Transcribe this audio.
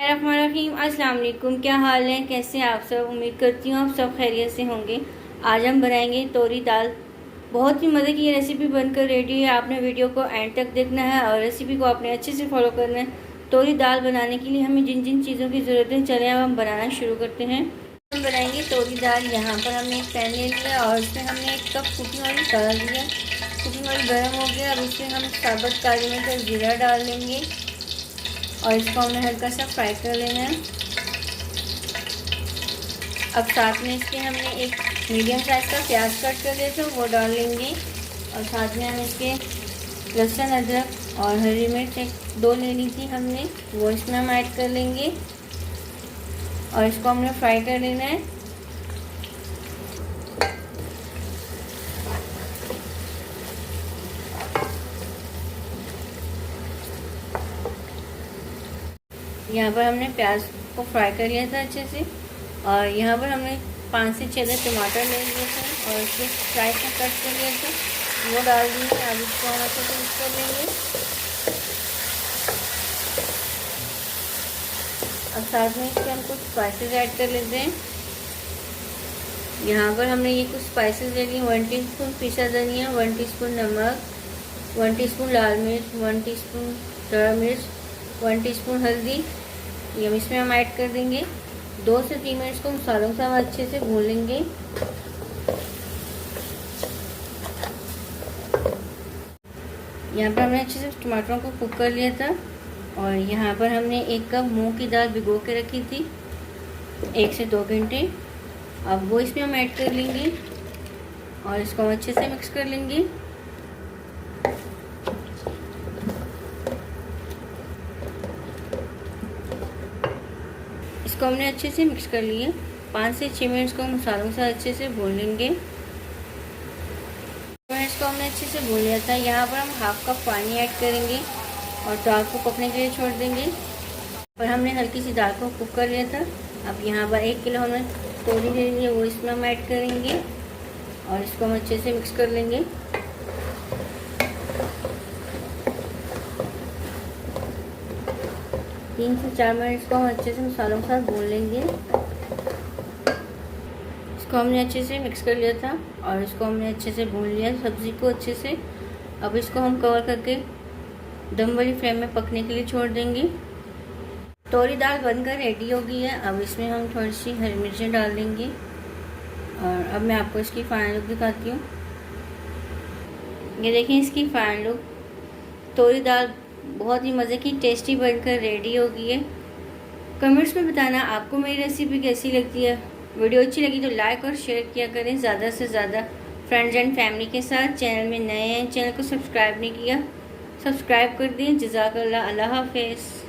बिस्मिल्लाहिर्रहमानिर्रहीम। अस्सलाम वालेकुम। क्या हाल है, कैसे हैं आप सब? उम्मीद करती हूँ आप सब खैरियत से होंगे। आज हम बनाएंगे तोरी दाल। बहुत ही मज़े की ये रेसिपी बनकर रेडी है। आपने वीडियो को एंड तक देखना है और रेसिपी को आपने अच्छे से फॉलो करना है। तोरी दाल बनाने के लिए हमें जिन जिन चीज़ों की ज़रूरत है, चले अब हम बनाना शुरू करते हैं। हम बनाएंगे तोरी दाल। यहाँ पर हमने एक पैन ले लिया और इसमें हमने 1 कप कुकिंग ऑयल डाल दिया। कुकिंग ऑयल गर्म हो गया। अब इसमें हम साबुत काली मिर्च और जीरा डाल लेंगे और इसको हमने हल्का सा फ्राई कर लेना है। अब साथ में इसके हमने एक मीडियम साइज़ का प्याज कट कर लिया था, वो डाल लेंगे और साथ में हम इसके लहसुन, अदरक और हरी मिर्च 2 लेनी थी हमने, वो इसमें हम ऐड कर लेंगे और इसको हमने फ्राई कर लेना है। यहाँ पर हमने प्याज को फ्राई कर लिया था अच्छे से और यहाँ पर हमने 5 से 6 टमाटर ले लिए थे और इसको फ्राई से कट कर लिया था, वो डाल दिए। अब इसको हम अच्छे से मिक्स कर लेंगे। अब साथ में इसके हम कुछ स्पाइसेस ऐड कर लेते हैं। यहाँ पर हमने ये कुछ स्पाइसेस ले लिए। 1 टीस्पून पिसा धनिया, 1 टीस्पून नमक, 1 टीस्पून लाल मिर्च, 1 टीस्पून दड़ा मिर्च, 1 टीस्पून हल्दी, ये इसमें हम ऐड कर देंगे। 2 से 3 मिनट को मसालों से हम अच्छे से भून लेंगे। यहाँ पर हमने अच्छे से टमाटरों को कुक कर लिया था और यहाँ पर हमने 1 कप मूंग की दाल भिगो के रखी थी 1 से 2 घंटे। अब वो इसमें हम ऐड कर लेंगे और इसको हम अच्छे से मिक्स कर लेंगे। इसको हमने अच्छे से मिक्स कर लिए। 5 से 6 मिनट को मसालों से अच्छे से भून लेंगे। इसको हमने अच्छे से भून लिया था। यहाँ पर हम हाफ कप पानी ऐड करेंगे और दाल को पकने के लिए छोड़ देंगे। पर हमने हल्की सी दाल को कुक कर लिया था। अब यहाँ पर 1 किलो हमने तोरी ले ली है, वो इसमें हम ऐड करेंगे और इसको हम अच्छे से मिक्स कर लेंगे। तीन से 4 मिनट इसको हम अच्छे से मसालों के साथ भून लेंगे। इसको हमने अच्छे से मिक्स कर लिया था और इसको हमने अच्छे से भून लिया सब्ज़ी को अच्छे से। अब इसको हम कवर करके दम वाली फ्लेम में पकने के लिए छोड़ देंगे। तोरी दाल बनकर रेडी हो गई है। अब इसमें हम थोड़ी सी हरी मिर्चें डाल देंगे और अब मैं आपको इसकी फाइनल लुक दिखाती हूँ। ये देखिए इसकी फाइनल लुक। तोरी दाल बहुत ही मज़े की टेस्टी बनकर रेडी हो गई है। कमेंट्स में बताना आपको मेरी रेसिपी कैसी लगती है। वीडियो अच्छी लगी तो लाइक और शेयर किया करें ज़्यादा से ज़्यादा फ्रेंड्स एंड फैमिली के साथ। चैनल में नए हैं, चैनल को सब्सक्राइब नहीं किया, सब्सक्राइब कर दिए। जज़ाकल्लाह। अल्लाह हाफ़िज़।